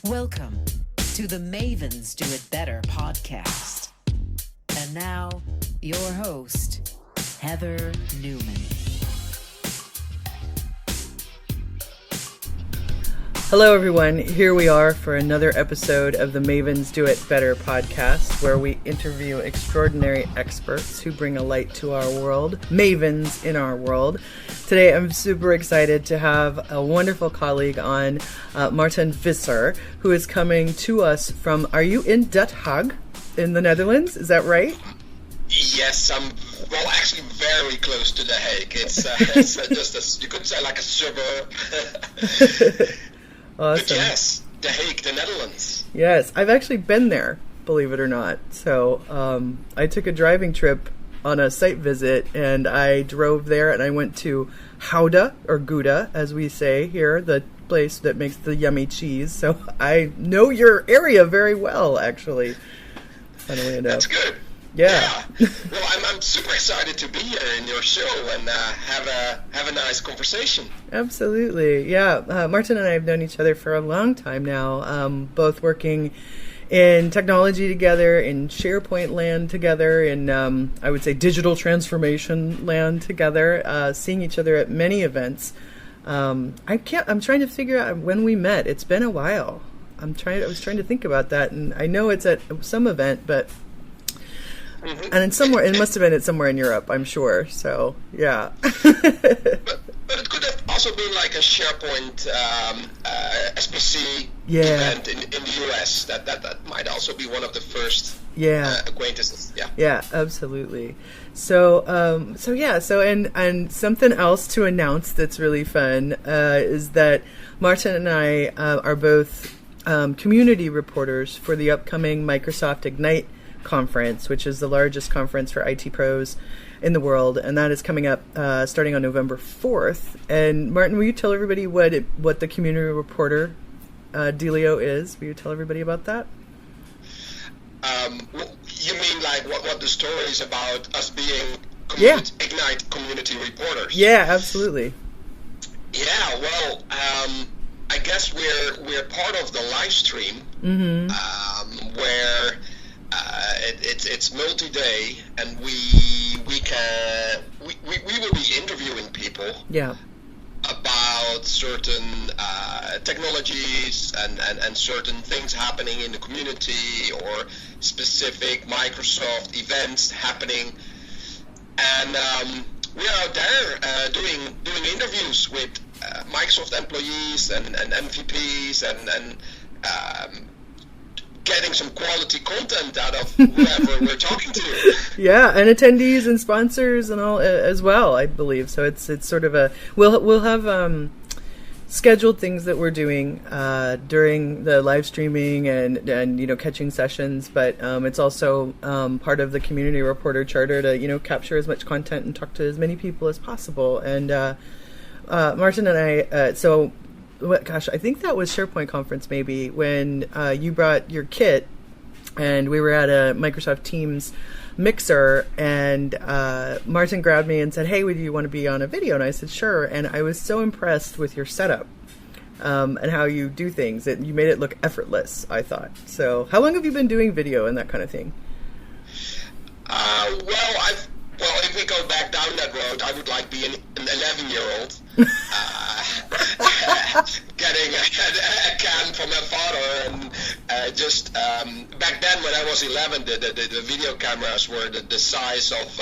Welcome to the Mavens Do It Better podcast. And now, your host, Heather Newman. Hello, everyone. Here we are for another episode of the Mavens Do It Better podcast, where we interview extraordinary experts who bring a light to our world, mavens in our world. Today, I'm super excited to have a wonderful colleague on, Maarten Visser, who is coming to us from, are you in Den Haag in the Netherlands? Is that right? Yes, I'm actually very close to The Hague. It's just you could say like a suburb. Awesome. But yes, The Hague, the Netherlands. Yes, I've actually been there, believe it or not. So I took a driving trip on a site visit, and I drove there, and I went to Gouda, or Gouda, as we say here, the place that makes the yummy cheese. So I know your area very well, actually. Funnily enough. That's good. Yeah. Well, I'm super excited to be here in your show and have a nice conversation. Absolutely. Yeah. Maarten and I have known each other for a long time now, both working in technology together, in SharePoint land together, in, I would say, digital transformation land together, seeing each other at many events. I'm trying to figure out when we met. It's been a while. I was trying to think about that, and I know it's at some event, but and it must have been at somewhere in Europe, I'm sure. So, yeah. But it could have also been like a SharePoint SPC event in the US. That might also be one of the first acquaintances. Yeah. Yeah, absolutely. So and something else to announce that's really fun is that Maarten and I are both community reporters for the upcoming Microsoft Ignite conference, which is the largest conference for IT pros in the world, and that is coming up starting on November 4th. And Maarten, will you tell everybody what the community reporter dealio is? Will you tell everybody about that? You mean like what the story is about us being Ignite community reporters? Yeah, absolutely. Yeah, well, I guess we're part of the live stream where it's multi-day, and we will be interviewing people about certain technologies and certain things happening in the community, or specific Microsoft events happening, and we are out there doing interviews with Microsoft employees and MVPs and getting some quality content out of whoever we're talking to. Yeah, and attendees and sponsors and all as well, I believe. So it's sort of we'll have scheduled things that we're doing during the live streaming and catching sessions, but it's also part of the community reporter charter to capture as much content and talk to as many people as possible. And Maarten and I I think that was SharePoint conference maybe, when you brought your kit, and we were at a Microsoft Teams mixer, and Maarten grabbed me and said, "Hey, would you want to be on a video?" And I said, "Sure." And I was so impressed with your setup and how you do things. That you made it look effortless, I thought. So how long have you been doing video and that kind of thing? Well, if we go back down that road, I would like be an 11-year-old. Getting a can from my father, and just back then when I was 11, the video cameras were the size of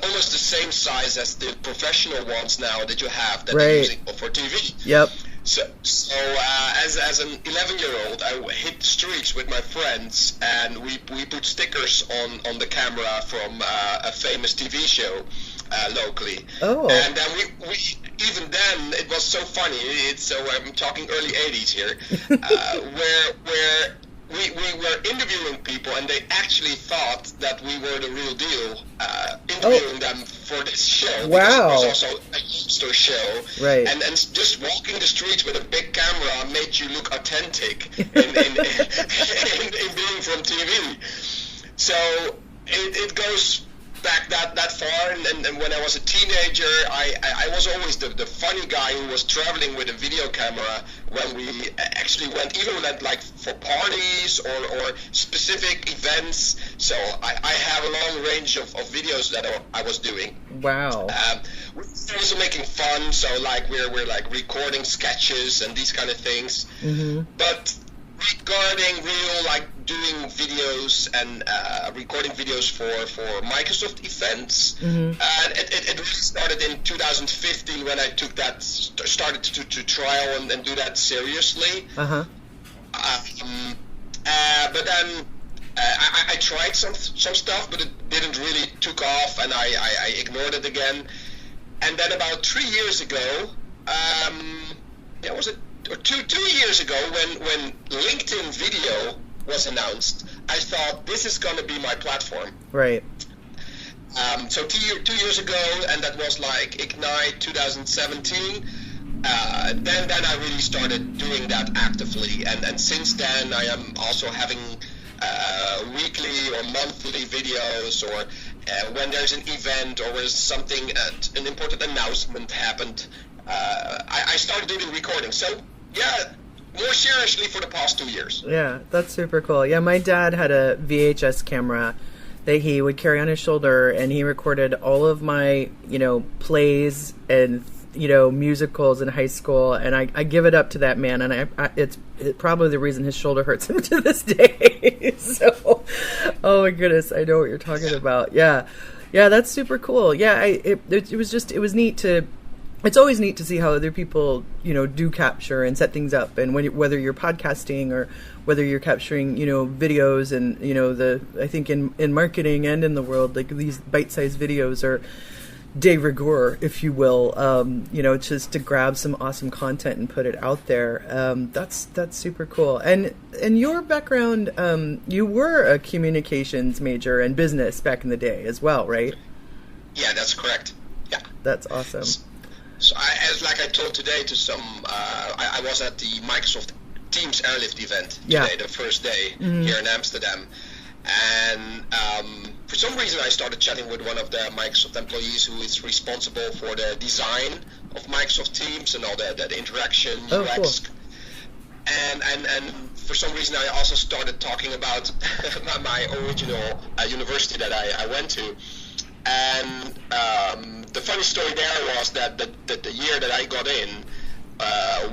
almost the same size as the professional ones now that you have that they're using for TV. Yep. So as an 11-year-old, I hit the streets with my friends, and we put stickers on the camera from a famous TV show locally. Oh. And then we even then it was so funny. I'm talking early 80s here, where we were interviewing people, and they actually thought that we were the real deal, interviewing them for this show. Wow. Because it was also a youngster show. Right. And just walking the streets with a big camera made you look authentic in being from TV. So it goes back that far, and when I was a teenager, I was always the funny guy who was traveling with a video camera when we actually went like for parties or specific events. So I have a long range of videos that I was doing. Wow. We're also making fun, so like we're like recording sketches and these kind of things. Mm-hmm. But regarding real like doing videos and recording videos for Microsoft events, it really started in 2015 when I took that started to trial and do that seriously. But then I tried some stuff, but it didn't really took off, and I ignored it again. And then about 3 years ago, was it? Or two years ago, when LinkedIn Video was announced, I thought this is going to be my platform. Right. So 2 years ago, and that was like Ignite 2017. Then I really started doing that actively, and since then I am also having weekly or monthly videos, or when there's an event or when something, an important announcement happened. I started doing recording. So, yeah, more seriously for the past 2 years. Yeah, that's super cool. Yeah, my dad had a VHS camera that he would carry on his shoulder, and he recorded all of my, plays and, musicals in high school. And I give it up to that man, and it's probably the reason his shoulder hurts him to this day. So, oh my goodness, I know what you're talking about. Yeah, that's super cool. Yeah, it was neat to. It's always neat to see how other people, do capture and set things up, and whether you're podcasting or whether you're capturing, videos, and I think in marketing and in the world, like these bite-sized videos are de rigueur, if you will, just to grab some awesome content and put it out there. That's super cool. And in your background, you were a communications major and business back in the day as well, right? Yeah, that's correct. Yeah, that's awesome. So like I told today to some, I was at the Microsoft Teams Airlift event today, the first day here in Amsterdam. And for some reason I started chatting with one of the Microsoft employees who is responsible for the design of Microsoft Teams and all the interaction, UX. Cool. And for some reason I also started talking about my original university that I went to. And the funny story there was that the year that I got in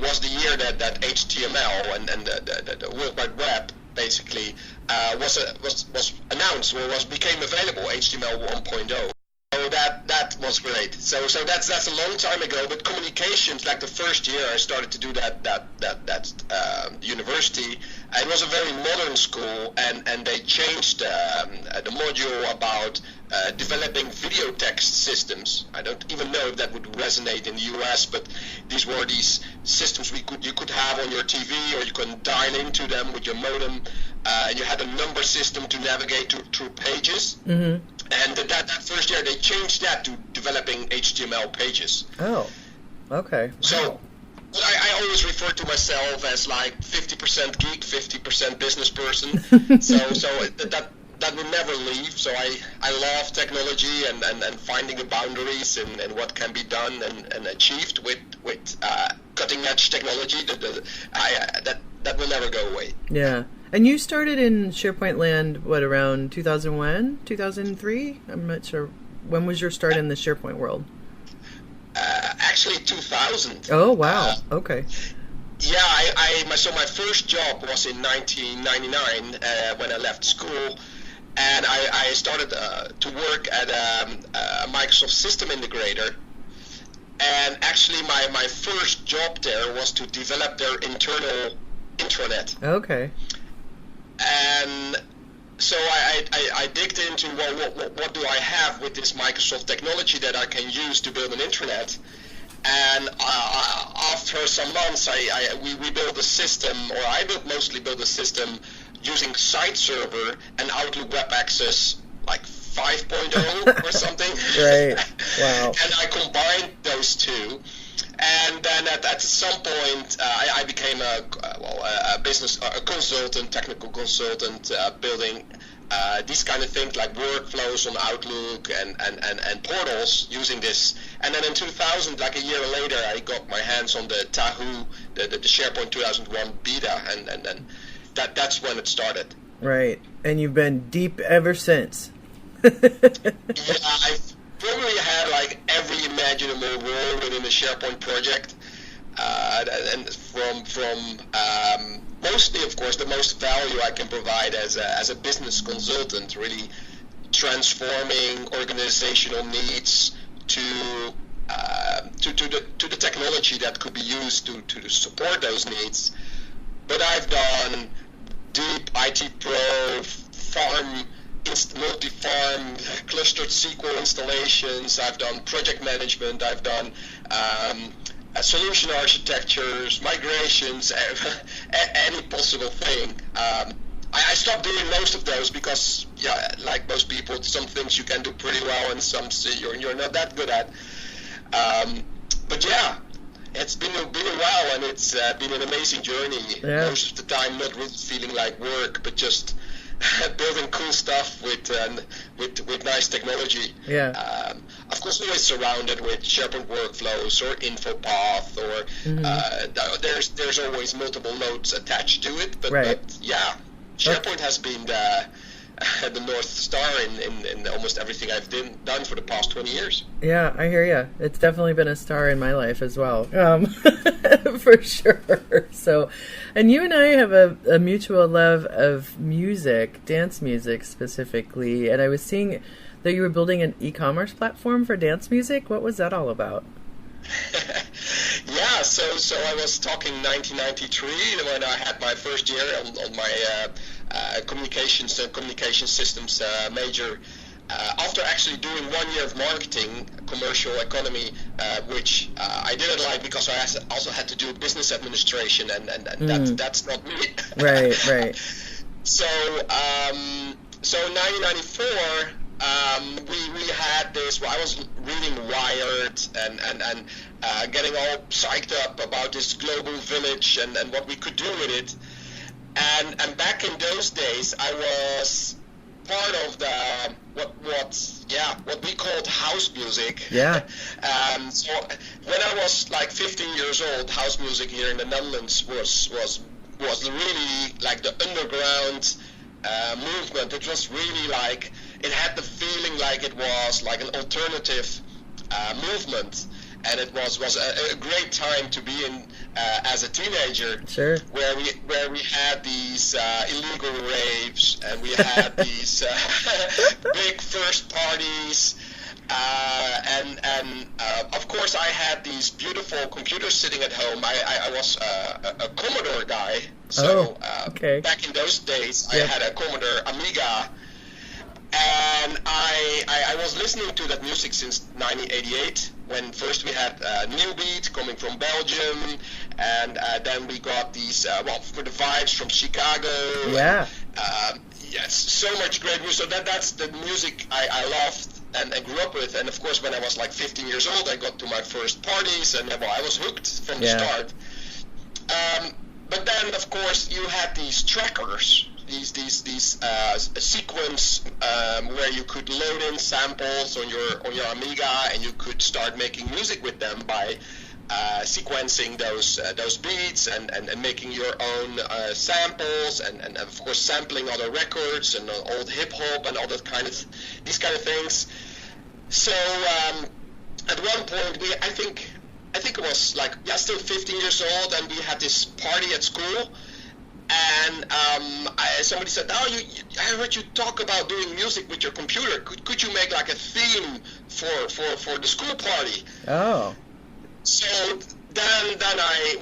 was the year that HTML and the World Wide Web basically was announced, or became available, HTML 1.0. So that was great. So that's a long time ago. But communications, like the first year I started to do that university, it was a very modern school, and they changed the module about developing video text systems. I don't even know if that would resonate in the US, but these were these systems you could have on your TV, or you can dial into them with your modem. You had a number system to navigate through pages. Mm-hmm. And that first year, they changed that to developing HTML pages. Oh, okay. Wow. So I always refer to myself as like 50% geek, 50% business person. so that will never leave. So I love technology and finding the boundaries and what can be done and achieved with cutting edge technology. That will never go away. Yeah. And you started in SharePoint land, around 2001, 2003? I'm not sure. When was your start in the SharePoint world? Actually, 2000. Oh, wow. Okay. Yeah, so my first job was in 1999 when I left school, and I started to work at a Microsoft system integrator. And actually, my first job there was to develop their internal intranet. Okay. And so I digged into, what do I have with this Microsoft technology that I can use to build an intranet? And after some months, we built a system, or I mostly built a system using Site Server and Outlook Web Access, like 5.0 or something. Right. Wow. And I combined those two. And then at some point, I became a business consultant, technical consultant, building these kind of things like workflows on Outlook and portals using this. And then in 2000, like a year later, I got my hands on the Tahoe, the SharePoint 2001 beta, and that's when it started. Right, and you've been deep ever since. Yeah, I've probably had like every imaginable role within the SharePoint project, and from mostly, of course, the most value I can provide as a business consultant, really transforming organizational needs to the technology that could be used to support those needs. But I've done deep IT Pro, multi-farm, clustered SQL installations. I've done project management. I've done solution architectures, migrations, any possible thing. I stopped doing most of those because, yeah, like most people, some things you can do pretty well and some you're not that good at. But yeah, it's been a while, and it's been an amazing journey. Yeah. Most of the time, not really feeling like work, but just building cool stuff with nice technology. Yeah. Of course, always surrounded with SharePoint workflows or InfoPath, or there's always multiple nodes attached to it. But yeah, SharePoint has been the North Star in almost everything I've done for the past 20 years. Yeah, I hear you. It's definitely been a star in my life as well, for sure. So, and you and I have a mutual love of music, dance music specifically, and I was seeing that you were building an e-commerce platform for dance music. What was that all about? Yeah, so I was talking 1993 when I had my first year on my communications and communication systems major. After actually doing 1 year of marketing, commercial economy, which I didn't like because I also had to do business administration, and that's not me. Right. So 1994. We had this. Well, I was reading Wired and getting all psyched up about this global village and what we could do with it. And back in those days, I was part of the what we called house music. Yeah. So when I was like 15 years old, house music here in the Netherlands was really like the underground movement. It was really like, it had the feeling like it was like an alternative movement, and it was a great time to be in as a teenager. Sure. Where we had these illegal raves, and we had these big first parties, and of course I had these beautiful computers sitting at home. I was a Commodore guy, so back in those days I had a Commodore Amiga. And I was listening to that music since 1988, when first we had New Beat coming from Belgium, and then we got these, for the Vibes from Chicago. Yeah. Yes, so much great music. So that's the music I loved and grew up with. And of course, when I was like 15 years old, I got to my first parties, and I was hooked from the start. But then, of course, you had these trackers. These sequence where you could load in samples on your Amiga, and you could start making music with them by sequencing those beats and making your own samples and of course sampling other records and old hip hop and all these kind of things. So at one point I think it was like still 15 years old, and we had this party at school. And somebody said, I heard you talk about doing music with your computer. Could you make like a theme for the school party? Oh. So then I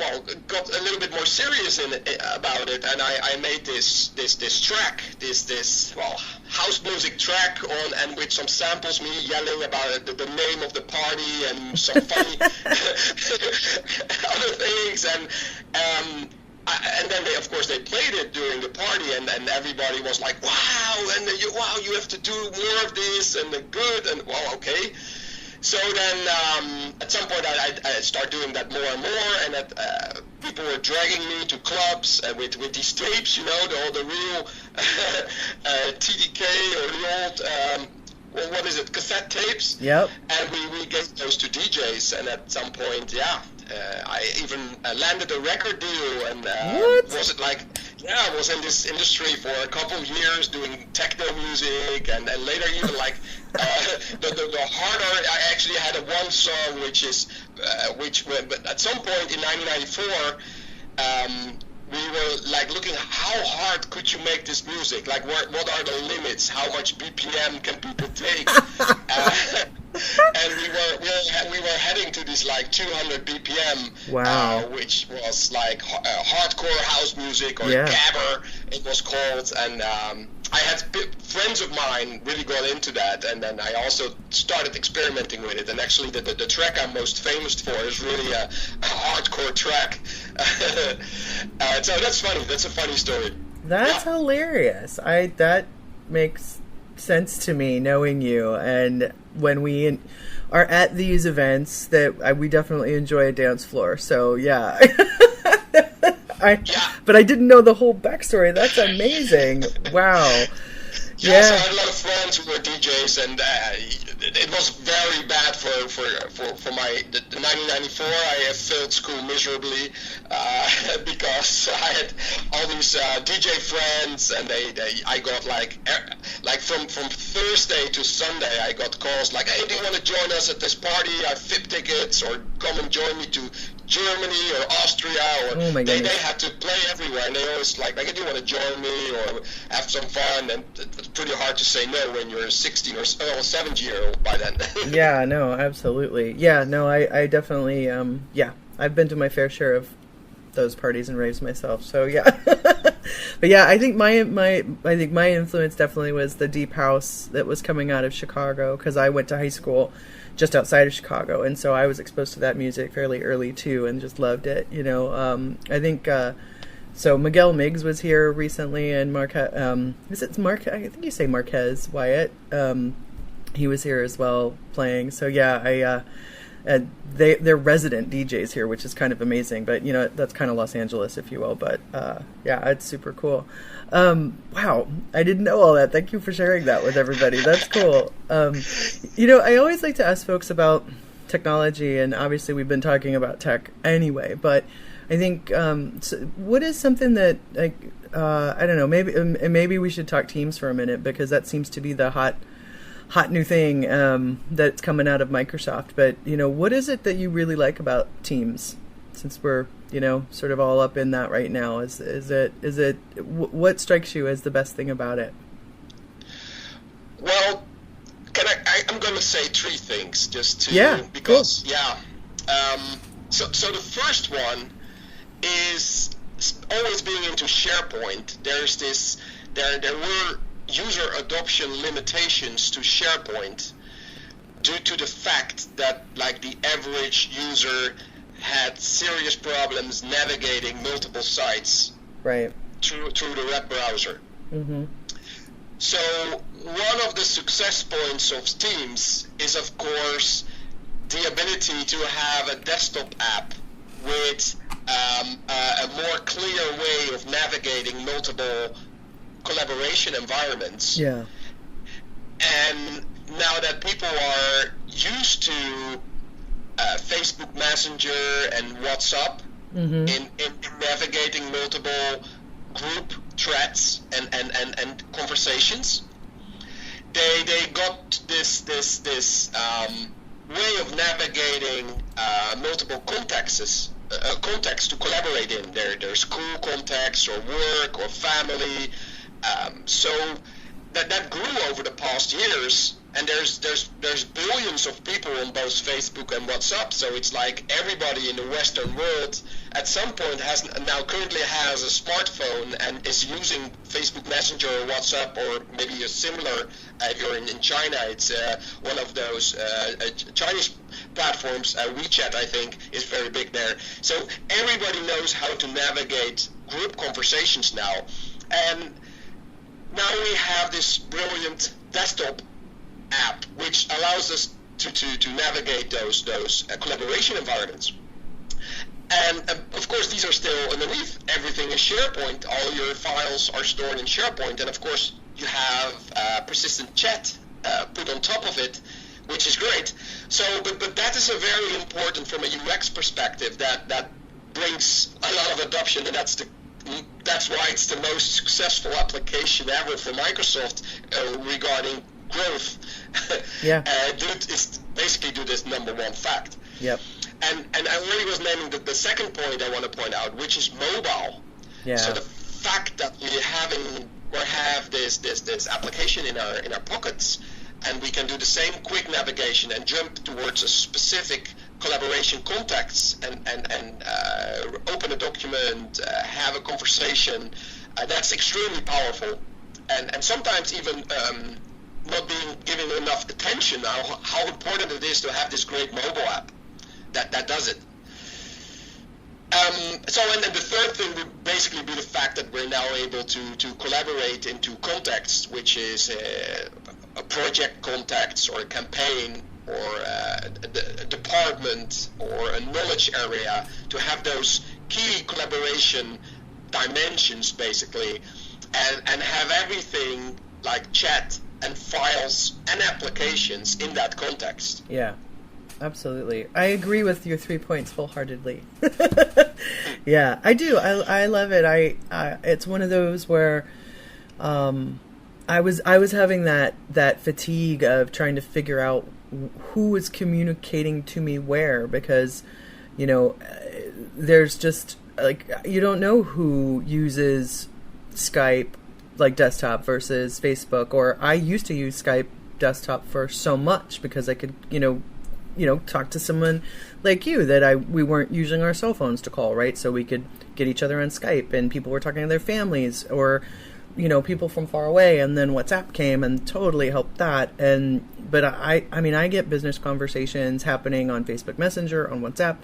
got a little bit more serious about it, and I made this track, this house music track and with some samples, me yelling about the name of the party and some funny other things, and then they played it during the party, and everybody was like, wow, and you have to do more of this, and good, and okay. So then at some point I started doing that more and more, and people were dragging me to clubs with these tapes, all the real TDK or the old, what is it, cassette tapes? Yep. And we gave those to DJs, and at some point, I even landed a record deal, and I was in this industry for a couple of years doing techno music, and later even like the harder. I actually had one song but at some point in 1994. We were like looking how hard could you make this music? Like what are the limits? How much BPM can people take? And we were heading to this like 200 BPM, wow. Which was like hardcore house music or gabber it was called, and I had friends of mine really got into that, and then I also started experimenting with it. And actually, the track I'm most famous for is really a hardcore track. So that's funny. That's a funny story. That's hilarious. That makes sense to me, knowing you. And when we are at these events, that we definitely enjoy a dance floor. So yeah. But I didn't know the whole backstory. That's amazing. Wow. Yeah, so I had a lot of friends who were DJs, and it was very bad for the 1994. I failed school miserably because I had all these DJ friends, and I got like from Thursday to Sunday, I got calls like, hey, do you want to join us at this party? I have VIP tickets, or come and join me to Germany or Austria, or they had to play everywhere, and they always like, do you want to join me or have some fun? And it's pretty hard to say no when you're a 16 or 17-year-old by then. Yeah, no, absolutely. Yeah, no, I definitely, I've been to my fair share of those parties and raves myself, so yeah. But yeah, I think my influence definitely was the deep house that was coming out of Chicago, because I went to high school just outside of Chicago, and so I was exposed to that music fairly early too, and just loved it. I think so. Miguel Miggs was here recently, and I think you say Marquez Wyatt. He was here as well playing. So yeah, they're resident DJs here, which is kind of amazing. But that's kind of Los Angeles, if you will. But yeah, it's super cool. Wow, I didn't know all that. Thank you for sharing that with everybody. That's cool. I always like to ask folks about technology, and obviously we've been talking about tech anyway, but I think what is something that, like, I don't know, maybe we should talk Teams for a minute, because that seems to be the hot new thing that's coming out of Microsoft. But what is it that you really like about Teams, since we're sort of all up in that right now? Is it what strikes you as the best thing about it? Well, I'm going to say three things So the first one is always being into SharePoint. There were user adoption limitations to SharePoint due to the fact that like the average user had serious problems navigating multiple sites through the web browser. Mm-hmm. So one of the success points of Teams is, of course, the ability to have a desktop app with a more clear way of navigating multiple collaboration environments. Yeah. And now that people are used to Facebook Messenger and WhatsApp in navigating multiple group threads and conversations, they got this way of navigating multiple contexts to collaborate in. Their school context or work or family. So that grew over the past years, and there's billions of people on both Facebook and WhatsApp. So it's like everybody in the Western world at some point currently has a smartphone and is using Facebook Messenger or WhatsApp, or maybe a similar. If you're in China, it's one of those Chinese platforms. WeChat, I think, is very big there. So everybody knows how to navigate group conversations now, and now we have this brilliant desktop app which allows us to navigate those collaboration environments. And of course, these are still underneath. Everything is SharePoint. All your files are stored in SharePoint, and of course, you have persistent chat put on top of it, which is great. So, but that is a very important from a UX perspective. That brings a lot of adoption, and that's why it's the most successful application ever for Microsoft regarding growth. Yeah. It's basically due to this number one fact. Yep. And I really was naming the second point I want to point out, which is mobile. Yeah. So the fact that we have this application in our pockets, and we can do the same quick navigation and jump towards a specific collaboration context and open a document, have a conversation. That's extremely powerful, and sometimes even not being given enough attention now how important it is to have this great mobile app that does it. So, and then the third thing would basically be the fact that we're now able to collaborate into contexts, which is a project context or a campaign or a department or a knowledge area, to have those key collaboration dimensions basically, and have everything like chat and files and applications in that context. Yeah. Absolutely. I agree with your 3 points wholeheartedly. Yeah, I do. I love it. It's one of those where I was having that fatigue of trying to figure out who is communicating to me where, because, you know, there's just like, you don't know who uses Skype like desktop versus Facebook, or I used to use Skype desktop for so much because I could, talk to someone like you that we weren't using our cell phones to call, right? So we could get each other on Skype, and people were talking to their families or, people from far away, and then WhatsApp came and totally helped that. But I get business conversations happening on Facebook Messenger, on WhatsApp,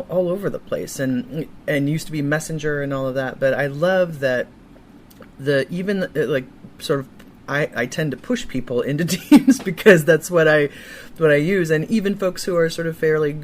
all over the place, and used to be Messenger and all of that. But I love that I tend to push people into Teams because that's what I use. And even folks who are sort of fairly,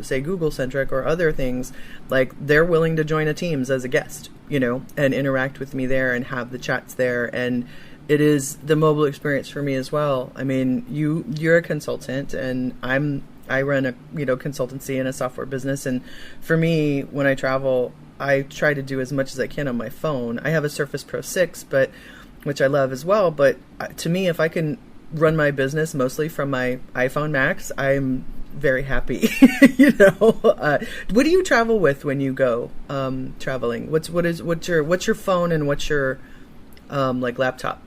say Google centric or other things, like they're willing to join a Teams as a guest, and interact with me there and have the chats there. And it is the mobile experience for me as well. I mean, you're a consultant, and I run a, consultancy and a software business. And for me, when I travel, I try to do as much as I can on my phone. I have a Surface Pro 6, which I love as well. But to me, if I can run my business mostly from my iPhone Max, I'm very happy. What do you travel with when you go traveling? What's your phone and what's your laptop?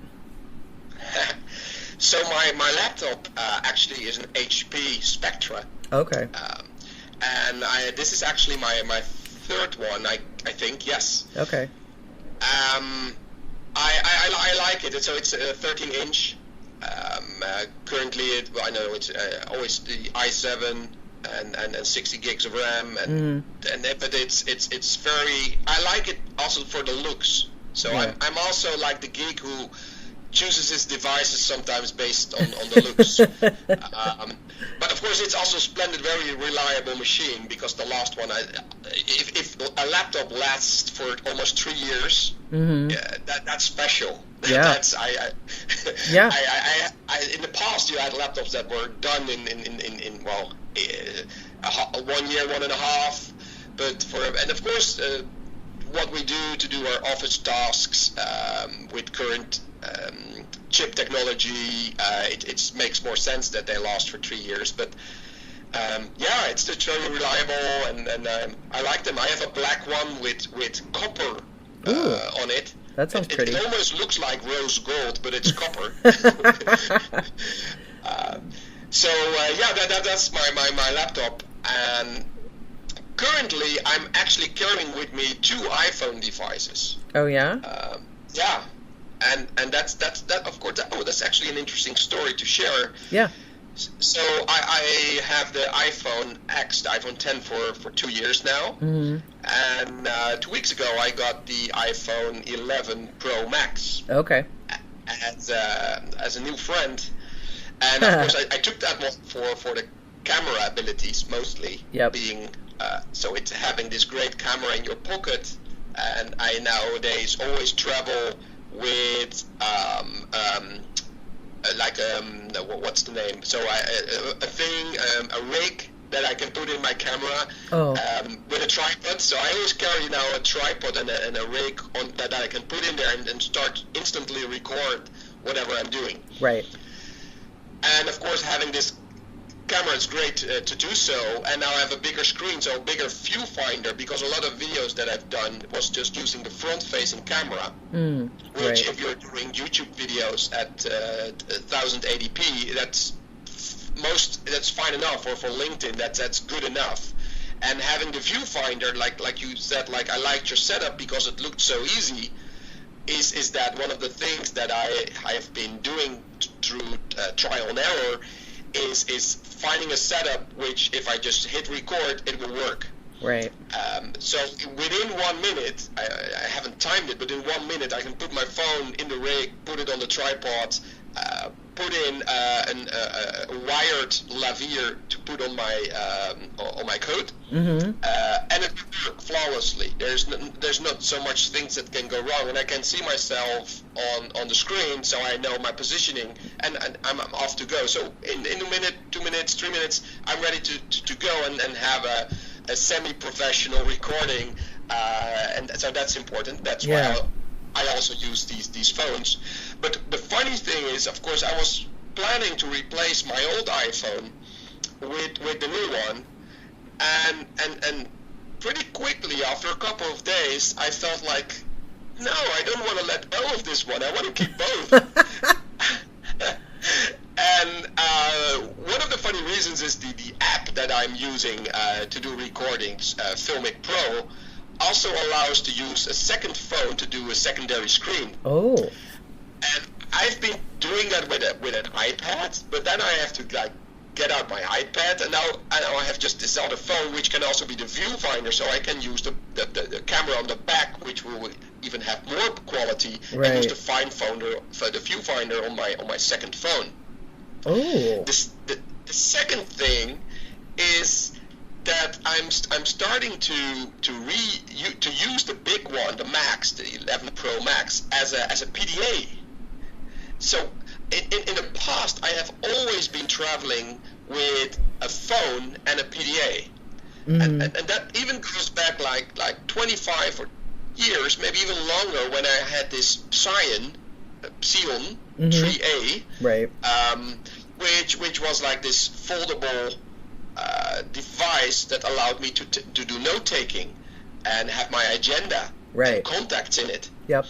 So my laptop actually is an HP Spectra. Okay. And this is actually my third one. I think, yes. Okay. I like it. So it's a 13-inch. Currently, I know it's always the i7 and 60 gigs of RAM, but it's very. I like it also for the looks. So yeah. I'm also like the geek who chooses his devices sometimes based on the looks. But of course, it's also a splendid, very reliable machine, because the last one, if a laptop lasts for almost 3 years, that's special. Yeah. That's yeah. I in the past, you had laptops that were done in 1 year, 1.5. But and of course, what we do our office tasks with current chip technology, it makes more sense that they last for 3 years. But it's just very reliable, and I like them. I have a black one with copper on it. That sounds pretty. It almost looks like rose gold, but it's copper. That's my laptop. And currently, I'm actually carrying with me 2 iPhone devices. Oh yeah. Yeah. And that's of course that's actually an interesting story to share. Yeah. So I have the iPhone X, the iPhone 10 for 2 years now, and 2 weeks ago I got the iPhone 11 Pro Max. Okay. As a new friend, and of course I took that one for the camera abilities mostly, yep. being So it's having this great camera in your pocket, and I nowadays always travel with what's the name? So a rig that I can put in my camera with a tripod. So I always carry now a tripod and a rig on that I can put in there and start instantly record whatever I'm doing. Right. And of course, having this camera is great to do so, and now I have a bigger screen, so a bigger viewfinder, because a lot of videos that I've done was just using the front-facing camera, which if you're doing YouTube videos at 1080p, that's fine enough, or for LinkedIn, that's good enough. And having the viewfinder, like you said, like I liked your setup because it looked so easy, is that one of the things that I have been doing through trial and error is finding a setup which, if I just hit record, it will work. Right. So within 1 minute, I haven't timed it, but in 1 minute I can put my phone in the rig, put it on the tripod, put in a wired lavalier to put on my coat, and it will work flawlessly. There's not so much things that can go wrong, and I can see myself on the screen, so I know my positioning, and I'm off to go. So in a minute, 2 minutes, 3 minutes, I'm ready to go and have a semi-professional recording, and so that's important. That's why I also use these phones. But the funny thing is, of course, I was planning to replace my old iPhone with the new one, and pretty quickly, after a couple of days, I felt like, no, I don't want to let go of this one. I want to keep both. And one of the funny reasons is the app that I'm using to do recordings, Filmic Pro, also allows to use a second phone to do a secondary screen. Oh. And I've been doing that with an iPad, but then I have to get out my iPad, and now I have just this other phone, which can also be the viewfinder, so I can use the camera on the back, which will even have more quality, and use the viewfinder on my second phone. Oh. The second thing is that I'm starting to use the big one, the Max, the 11 Pro Max, as a PDA. So in the past, I have always been traveling with a phone and a PDA, and that even goes back like 25 years, maybe even longer, when I had this Xeon 3A, right, which was like this foldable device that allowed me to do note taking and have my agenda and contacts in it. Yep.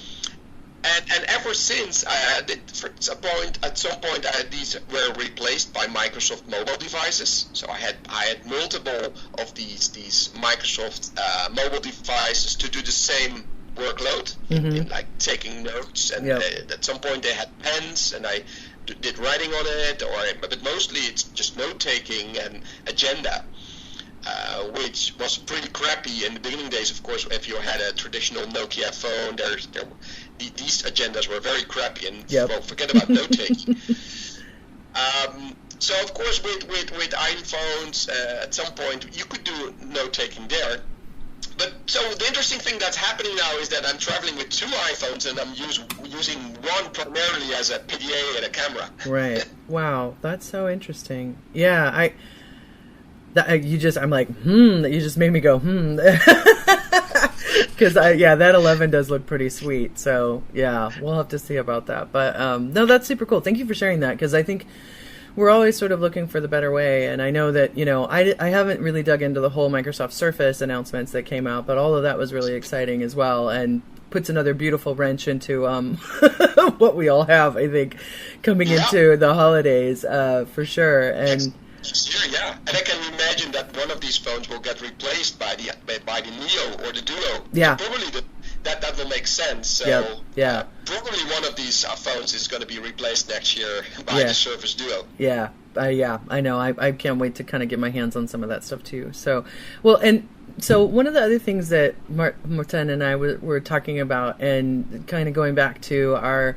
And ever since, at some point, these were replaced by Microsoft mobile devices. So I had multiple of these Microsoft mobile devices to do the same workload, in like taking notes. And at some point they had pens, and I did writing on it, but mostly it's just note taking and agenda. Which was pretty crappy in the beginning days. Of course, if you had a traditional Nokia phone, these agendas were very crappy, and forget about note taking. So of course, with iPhones, at some point you could do note taking there. But so the interesting thing that's happening now is that I'm traveling with two iPhones, and I'm using one primarily as a PDA and a camera. Right. Wow, that's so interesting. Yeah, you just made me go, because that 11 does look pretty sweet. So yeah, we'll have to see about that. But no, that's super cool. Thank you for sharing that, because I think we're always sort of looking for the better way. And I know that, I haven't really dug into the whole Microsoft Surface announcements that came out, but all of that was really exciting as well, and puts another beautiful wrench into what we all have, I think, coming into the holidays, for sure. And yeah, and I can imagine that one of these phones will get replaced by the Neo or the Duo. Yeah, so probably that will make sense. So probably one of these phones is going to be replaced next year by the Surface Duo. Yeah, I know. I can't wait to kind of get my hands on some of that stuff too. So, so one of the other things that Maarten and I were talking about, and kind of going back to our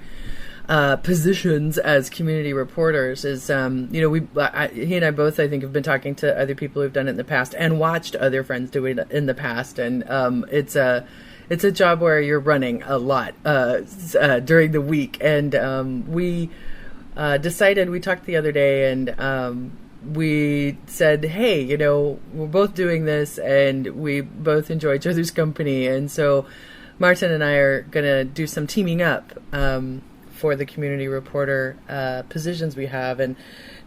positions as community reporters is, he and I both, I think, have been talking to other people who've done it in the past and watched other friends do it in the past. And it's a job where you're running a lot during the week. And we decided, we talked the other day, and we said, hey, we're both doing this and we both enjoy each other's company. And so Maarten and I are going to do some teaming up for the community reporter positions we have, and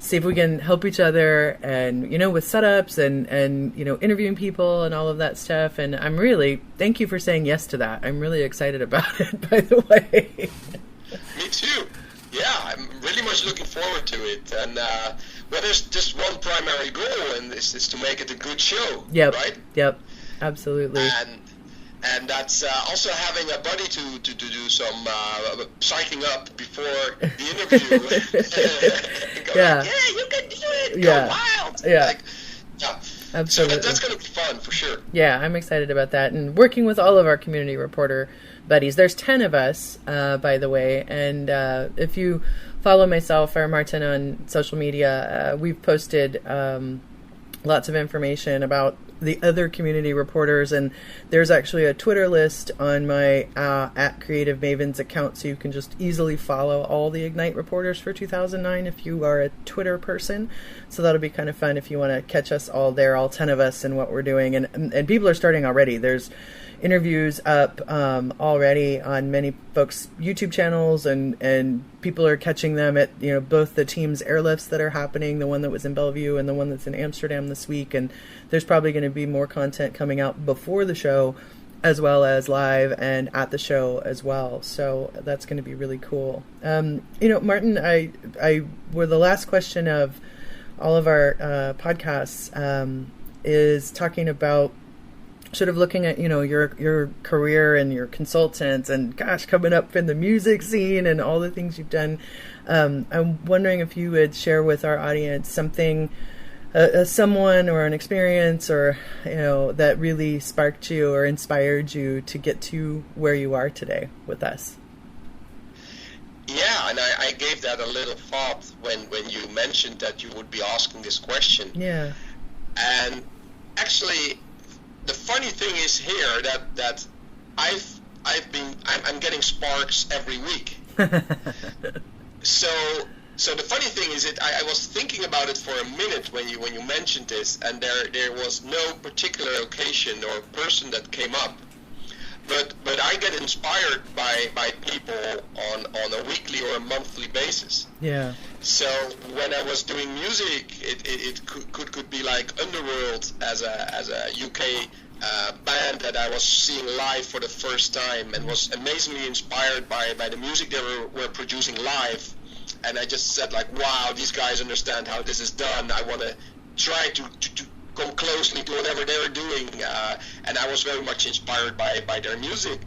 see if we can help each other and, with setups and interviewing people and all of that stuff. And thank you for saying yes to that. I'm really excited about it, by the way. Me too. Yeah, I'm really much looking forward to it. And there's just one primary goal, and this is to make it a good show. Yep. Right? Yep. Absolutely. And that's also having a buddy to do some psyching up before the interview. Yeah. You can do it. Yeah. Go wild. Yeah. Absolutely. So that's going to be fun for sure. Yeah, I'm excited about that. And working with all of our community reporter buddies. There's 10 of us, by the way. And if you follow myself or Maarten on social media, we've posted lots of information about the other community reporters, and there's actually a Twitter list on my at Creative Mavens account, so you can just easily follow all the Ignite reporters for 2009 if you are a Twitter person. So that'll be kind of fun if you want to catch us all there, all 10 of us, and what we're doing. And people are starting already. There's interviews up already on many folks' YouTube channels, and people are catching them at both the teams' airlifts that are happening, the one that was in Bellevue and the one that's in Amsterdam this week. And there's probably going to be more content coming out before the show, as well as live and at the show as well. So that's going to be really cool. Maarten, the last question of all of our podcasts is talking about sort of looking at, your career and your consultants and, coming up in the music scene and all the things you've done. I'm wondering if you would share with our audience something, someone or an experience or, that really sparked you or inspired you to get to where you are today with us. Yeah, and I gave that a little thought when you mentioned that you would be asking this question. Yeah. And actually, the funny thing is here that I'm getting sparks every week. So the funny thing is I was thinking about it for a minute when you mentioned this, and there was no particular occasion or person that came up. But I get inspired by people on a weekly or a monthly basis. Yeah. So when I was doing music, it could be like Underworld as a UK band that I was seeing live for the first time, and was amazingly inspired by the music they were producing live. And I just said, like, wow, these guys understand how this is done. I want to try to come closely to whatever they were doing, and I was very much inspired by their music.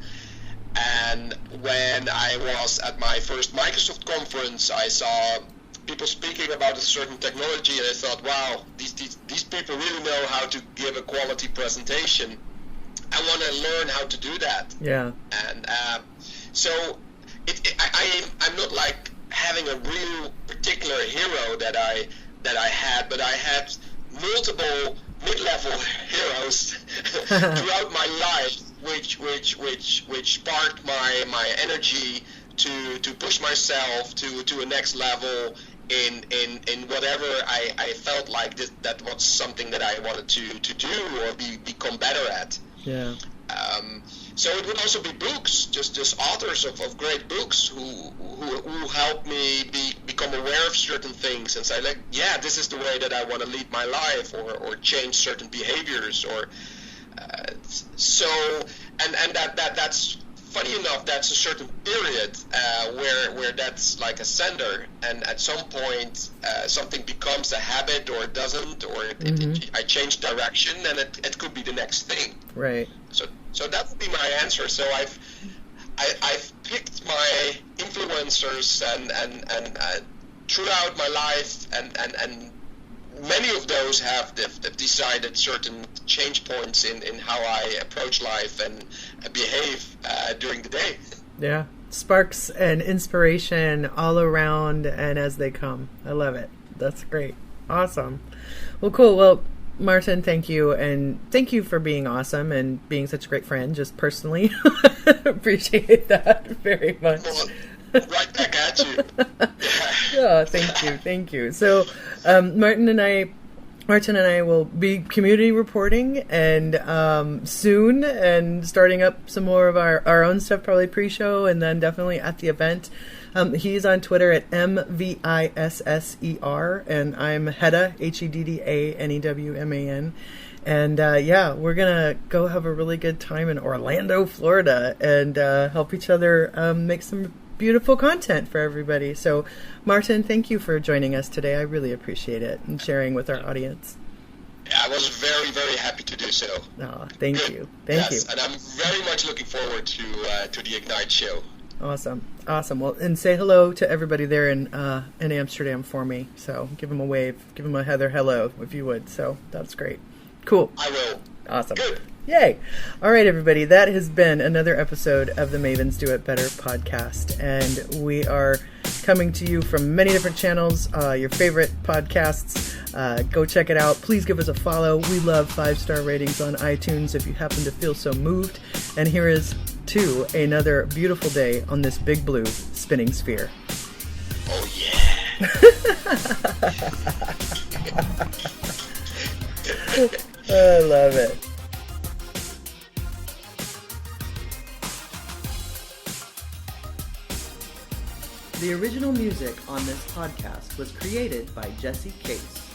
And when I was at my first Microsoft conference, I saw people speaking about a certain technology, and I thought, wow, these people really know how to give a quality presentation. I want to learn how to do that. Yeah. And so I'm not like having a real particular hero that I had, but I had multiple mid-level heroes throughout my life, which sparked my energy to push myself to a next level in whatever I felt like that was something that I wanted to do or become better at. Yeah. So it would also be books, just authors of great books who helped me become aware of certain things and say, like, yeah, this is the way that I want to lead my life, or change certain behaviors, or so and that's funny enough, that's a certain period where that's like a sender, and at some point something becomes a habit, or it doesn't, or I change direction, and it could be the next thing. Right. So that would be my answer. So I've picked my influencers and throughout my life, and many of those have decided certain change points in how I approach life and behave during the day. Yeah, sparks and inspiration all around and as they come. I love it. That's great. Awesome. Well, cool. Well, Maarten, thank you. And thank you for being awesome and being such a great friend, just personally. Appreciate that very much. Well, right back at you. Oh, thank you. Thank you. So, Maarten and I will be community reporting and soon, and starting up some more of our own stuff, probably pre-show, and then definitely at the event. He's on Twitter at MVISSER, and I'm Hedda, HEDDANEWMAN. And yeah, we're going to go have a really good time in Orlando, Florida, and help each other make some beautiful content for everybody. So, Maarten, thank you for joining us today. I really appreciate it and sharing with our audience. I was very, very happy to do so. Oh, thank you. Thank you. And I'm very much looking forward to the Ignite show. Awesome. Well, and say hello to everybody there in Amsterdam for me. So give them a wave. Give them a Heather hello, if you would. So that's great. Cool. I will. Awesome. Good. Yay. All right, everybody. That has been another episode of the Mavens Do It Better podcast. And we are coming to you from many different channels, your favorite podcasts. Go check it out. Please give us a follow. We love 5-star ratings on iTunes if you happen to feel so moved. And here is to another beautiful day on this big blue spinning sphere. Oh, yeah. I love it. The original music on this podcast was created by Jesse Case.